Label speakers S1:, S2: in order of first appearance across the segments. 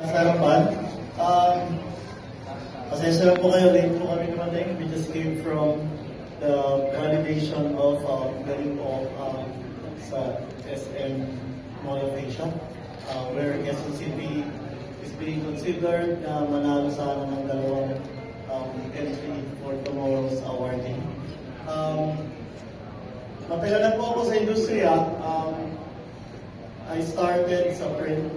S1: Sa harapan, pasensya lang po kayo, late po kami dumating. We just came from the validation of galing po sa SM Mall of Asia, where Quezon City is being considered na manalo sana ng dalawang entry for tomorrow's awarding. Matagal na po ako sa industriya. I started sa print,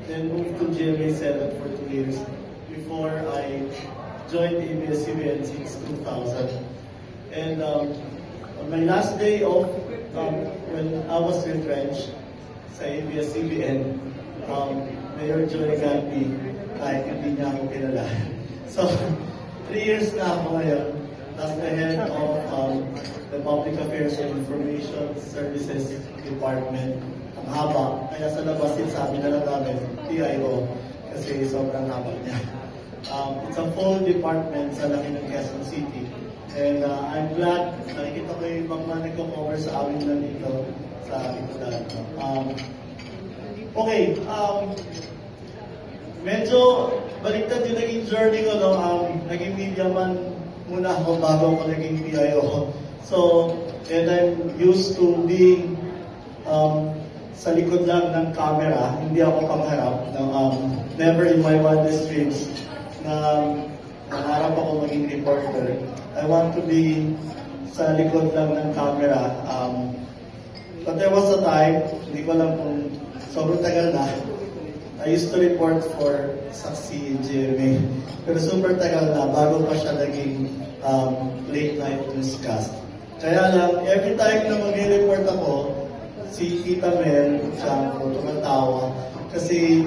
S1: then moved to GMA7 for 2 years before I joined ABS-CBN since 2000. And on my last day of when I was retrenched sa ABS-CBN, Mayor Joy Ganti, kahit hindi niya ako kilala. So, 3 years na ako ngayon as the head of the Public Affairs and Information Services Department. Ang haba, kaya sa labas sabi na lang namin, PIO, kasi sobrang haba niya. It's a full department sa laki ng Quezon City. And I'm glad nakikita ko yung mga nagko-cover sa amin na dito sa Ikudan. Medyo baliktad yung naging journey ko, no? Naging media man muna ako bago ako naging PIO. So, and I'm used to being sa likod lang ng camera, hindi ako pangharap. Never in my wildest dreams na nangarap ako maging reporter. I want to be sa likod lang ng camera. But there was a time, hindi ko alam kung sobrang tagal na, I used to report for Saksi in GMA. Pero super tagal na, bago pa siya naging late night newscast. Kaya lang, every time na mag-report ako, si Tita Mel, siya ako tumatawa. Kasi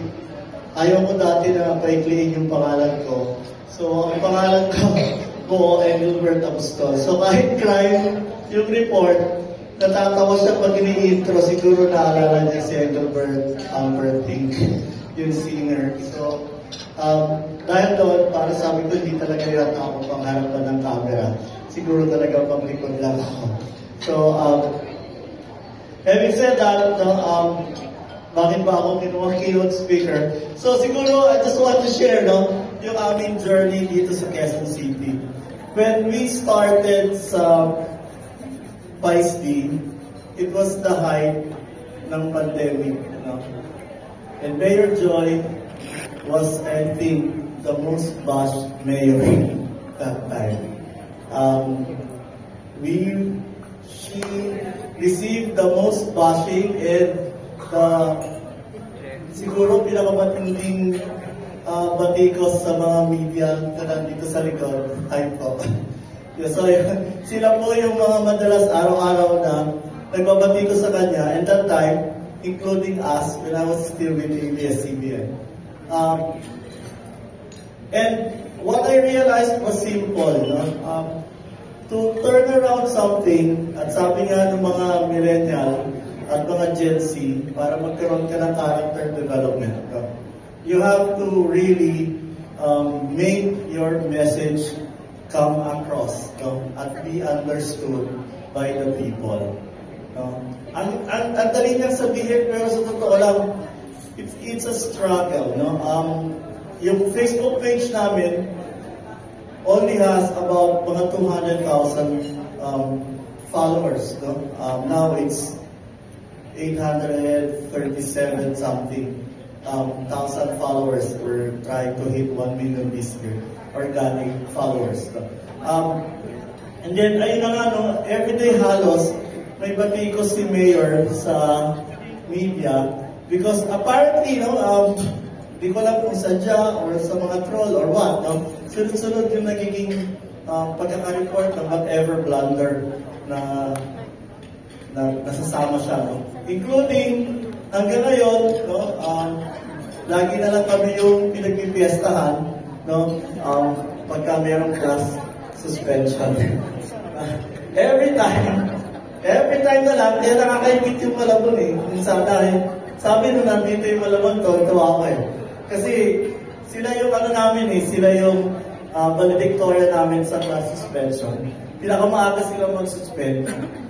S1: ayaw ko dati na paikliin yung pangalan ko. So, ang pangalan ko, Bo Engelbert Apostol. So, kahit crime yung report, natatawa siya pag ini-intro. Siguro naalala niya si Engelbert Humperdinck, yung singer. So, dahil doon, para sabi ko, hindi talaga yata ako pangharapan ng camera. Siguro talaga panglikod lang ako. So, having said that, bakit ba ako kinuha keynote speaker? So siguro, I just want to share yung aming journey dito sa Quezon City. When we started sa PAISD, it was the height ng pandemic. And Mayor Joy was, I think, the most bashed mayor that time. She received the most bashing and siguro pinakamatinding batikos sa mga media na nandito sa likod. Ay po. So, sila po yung mga madalas araw-araw na nagbabatikos sa kanya, and that time, including us, when I was still with ABS-CBN. And what I realized was simple, to turn around something, at sabi nga ng mga millennial at mga Gen Z, para magkaroon ka ng character development. You have to really make your message come across at be understood by the people. Ang dali niyang sabihin, pero sa totoo lang, it's a struggle. Yung Facebook page namin only has about mga 200,000 followers. Now it's 837 something thousand followers. We're trying to hit 1 million this year, organic followers. And then, ayun na nga, everyday halos, may batikos si Mayor sa media because apparently, di ko alam kung sadya or sa mga troll or what, sunod-sunod yung nagiging pagkaka-report ng whatever blunder na nasasama siya, including hanggang ngayon, lagi na lang kami yung pinagpipiestahan, pagka mayroong class suspension. Every time na lang, kaya nakakaibit yung Malabon minsan dahil sabi nung nandito yung Malabon, tuwa ako kasi sila yung sila yung valedictorian namin sa class suspension. Pinakamaaga sila mag-suspend.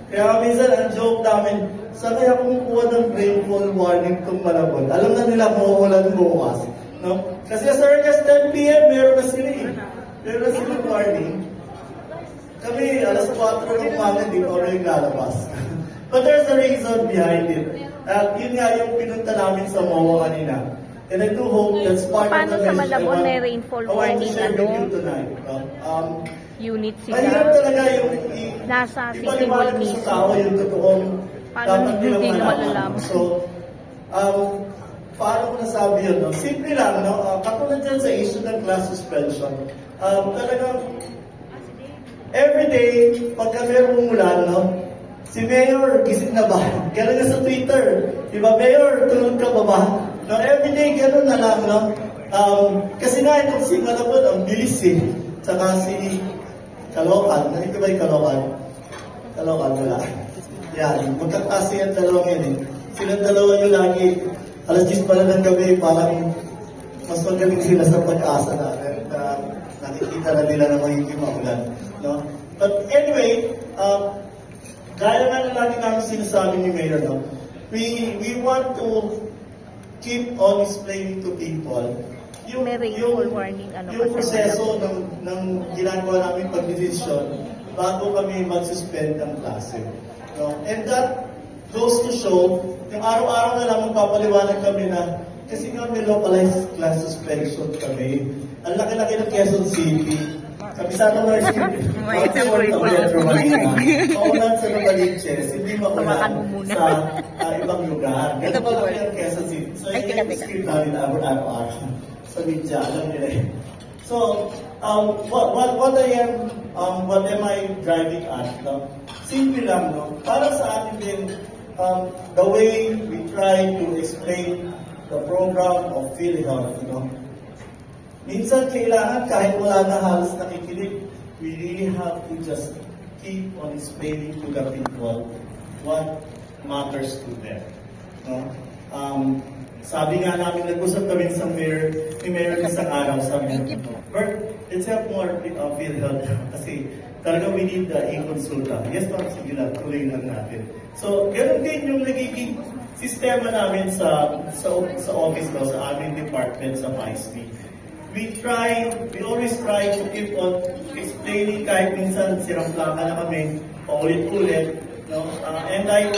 S1: Kaya minsan, ang joke namin, saan kaya kumukuha ng rainfall warning itong Malabon? Alam na nila kung uulan bukas. No? Kasi as early as 10 p.m. meron na sila eh. Meron na sila warning. Kami, alas 4 ng umaga, di pa ulit lalabas. But there's a reason behind it. At yun nga yung pinunta namin sa MOA kanina. And I do hope that's part
S2: paano
S1: of the
S2: sa Malabon may
S1: I
S2: rainfall
S1: want to
S2: warning
S1: share with you tonight.
S2: unit
S1: Mahirap
S2: sila?
S1: talaga yung
S2: Nasa City Hall
S1: ipaliwanag mo
S2: mismo.
S1: sa tao yung totoong
S2: Paano
S1: dapat nilang
S2: hindi
S1: malaman.
S2: malalaman?
S1: So, paano ko nasabi yun? No? Simple lang, no? Katulad dyan sa issue ng class suspension. Talagang, everyday, pagka merong ulan, no? Si Mayor, gising na ba? Gano'n na sa Twitter. Diba, Mayor, tulog ka pa ba? No, everyday, gano'n na lang, no? Kasi nga, itong si Malabon, ang bilis eh. Tsaka si Caloocan. Nandito ba yung Caloocan? Caloocan, wala. Yan, magkakasi ang dalawang yan eh. Silang dalawa yung lagi, alas 10 pala ng gabi, parang mas magaling sila sa pag-asa na nakikita na nila na magiging maulan. No? But anyway, gaya nga na lagi namin sinasabi ni Mayor, no? We want to keep on explaining to people yung proseso ng ginagawa namin pag-decision bago kami mag-suspend ng klase. No? And that goes to show, yung araw-araw na lang magpapaliwanag kami na kasi nga may localized class suspension kami. Ang laki-laki ng Quezon City. Kabisado mo yung City. Paulan sa Novaliches, hindi makulan sa ibang lugar. Ganun pa lang yung Quezon City. So yun yung script namin araw-araw sa media, alam nila eh. So, what am I driving at? No? Simple lang, no? Para sa atin din, the way we try to explain the program of PhilHealth, no? Minsan kailangan kahit wala na halos nakikinig, we really have to just keep on explaining to the people what matters to them. No? Sabi nga namin, nag-usap kami sa mayor, ni Mayor isang araw, sabi niya, Bert, let's have more PhilHealth kasi talaga we need the e-consulta. Yes, ma'am, sige lang, tuloy lang natin. So, ganoon din yung nagiging sistema namin sa office ko, sa aming department, sa PISP. We always try to keep on explaining kahit minsan sirang plaka na kami, paulit-ulit, no? And I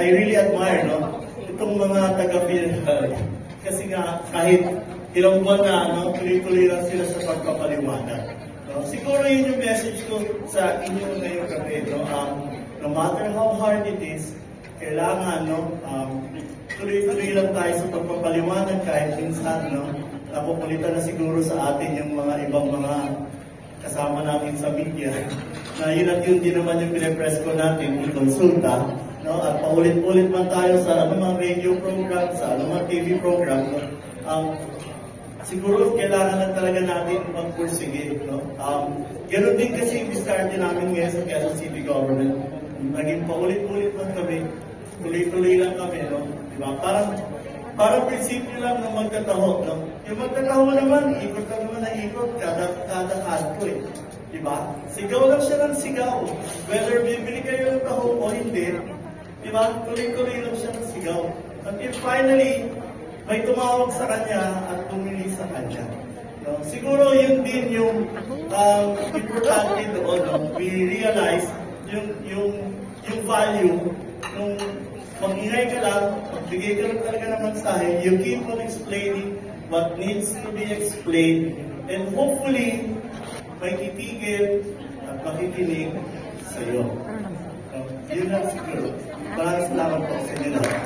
S1: really admire, no, itong mga taga-PhilHealth. Kasi nga, kahit ilang buwan na, no, tuloy-tuloy lang sila sa pagpapaliwanag. No? Siguro yun yung message ko sa inyo ngayong gabi. No? No matter how hard it is, kailangan, no, tuloy-tuloy lang tayo sa pagpapaliwanag kahit minsan, no, napupulitan na siguro sa atin yung mga ibang mga kasama natin sa media na yun at yun din naman yung pinapress ko natin, i-consulta, no? At paulit-ulit man tayo sa anumang radio program, sa anumang TV program, no? Siguro kailangan lang talaga natin magpursige, no? Ganun din kasi yung start namin ngayon sa Quezon City Government. Naging paulit-ulit man kami, tuloy-tuloy lang kami, no? Diba? Parang prinsipyo lang ng magtataho, no? Yung magtataho naman, ikot ka naman na ikot, kada kanto eh. Diba? Sigaw lang siya ng sigaw. Whether bibili kayo ng taho o hindi, diba? Tuloy-tuloy lang siya ng sigaw. Until finally, may tumawag sa kanya at tumili sa kanya. No? Siguro yun din yung importante doon. No? We realize yung value nung mag-ingay ka lang, magbigay ka lang talaga ng mensahe, you keep on explaining what needs to be explained, and hopefully, may titigil at makikinig sa iyo. Yun lang siguro. Maraming salamat po sa inyo lahat.